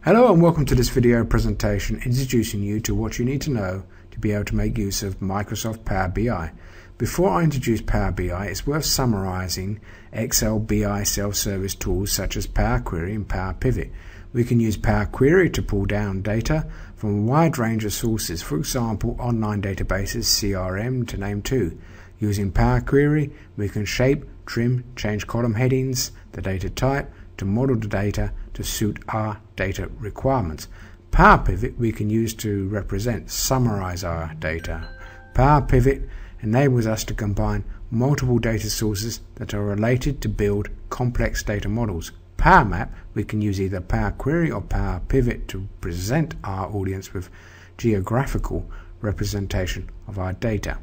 Hello and welcome to this video presentation introducing you to what you need to know to be able to make use of Microsoft Power BI. Before I introduce Power BI, it's worth summarizing Excel BI self-service tools such as Power Query and Power Pivot. We can use Power Query to pull down data from a wide range of sources, for example online databases, CRM to name two. Using Power Query, we can shape, trim, change column headings, the data type, to model the data to suit our data requirements. Power Pivot we can use to summarize our data. Power Pivot enables us to combine multiple data sources that are related to build complex data models. Power Map we can use either Power Query or Power Pivot to present our audience with geographical representation of our data.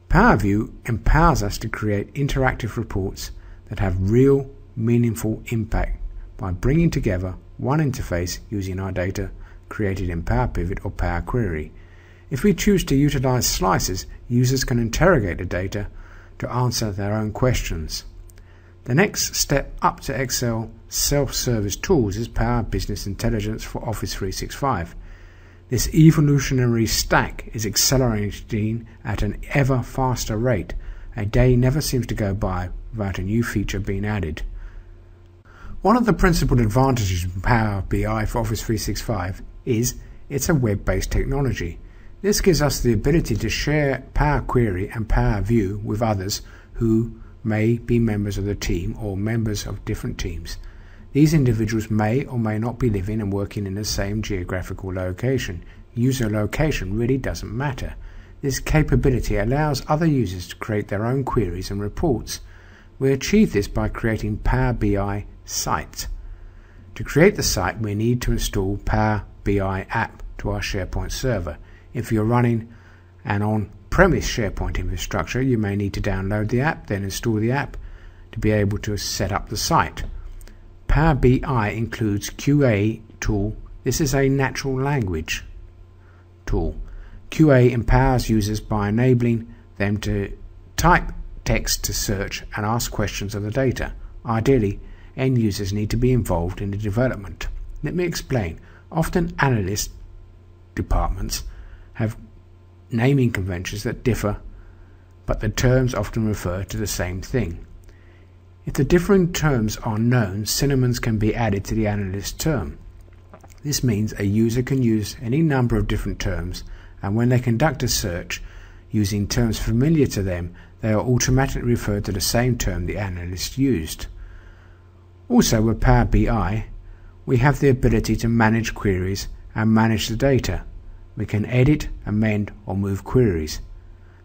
Power View empowers us to create interactive reports that have real meaningful impact by bringing together one interface using our data created in Power Pivot or Power Query. If we choose to utilize slices, users can interrogate the data to answer their own questions. The next step up to Excel self-service tools is Power Business Intelligence for Office 365. This evolutionary stack is accelerating at an ever faster rate. A day never seems to go by without a new feature being added. One of the principal advantages of Power BI for Office 365 is it's a web-based technology. This gives us the ability to share Power Query and Power View with others who may be members of the team or members of different teams. These individuals may or may not be living and working in the same geographical location. User location really doesn't matter. This capability allows other users to create their own queries and reports. We achieve this by creating Power BI site. To create the site, we need to install Power BI app to our SharePoint server. If you're running an on-premise SharePoint infrastructure, you may need to download the app, then install the app to be able to set up the site. Power BI includes QA tool. This is a natural language tool. QA empowers users by enabling them to type text to search and ask questions of the data. Ideally, end users need to be involved in the development. Let me explain. Often analyst departments have naming conventions that differ, but the terms often refer to the same thing. If the differing terms are known, synonyms can be added to the analyst term. This means a user can use any number of different terms, and when they conduct a search using terms familiar to them, they are automatically referred to the same term the analyst used. Also with Power BI, we have the ability to manage queries and manage the data. We can edit, amend or move queries.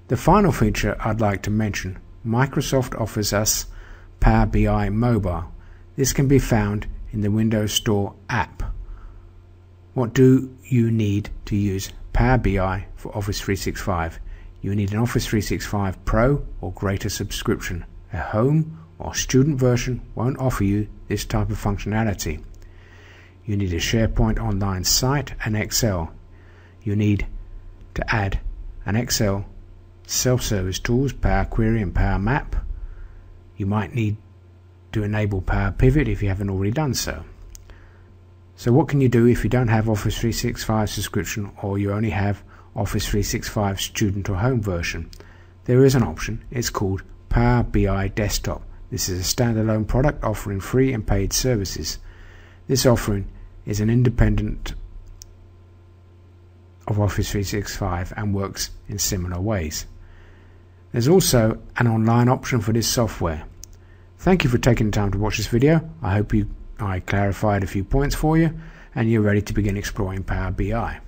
The final feature I'd like to mention, Microsoft offers us Power BI Mobile. This can be found in the Windows Store app. What do you need to use Power BI for Office 365? You need an Office 365 Pro or greater subscription. A home or student version won't offer you this type of functionality. You need a SharePoint online site and Excel. You need to add an Excel self-service tools, Power Query and Power Map. You might need to enable Power Pivot if you haven't already done so. So what can you do if you don't have Office 365 subscription or you only have Office 365 student or home version? There is an option. It's called Power BI Desktop. This is a standalone product offering free and paid services. This offering is an independent of Office 365 and works in similar ways. There's also an online option for this software. Thank you for taking the time to watch this video. I hope I clarified a few points for you and you're ready to begin exploring Power BI.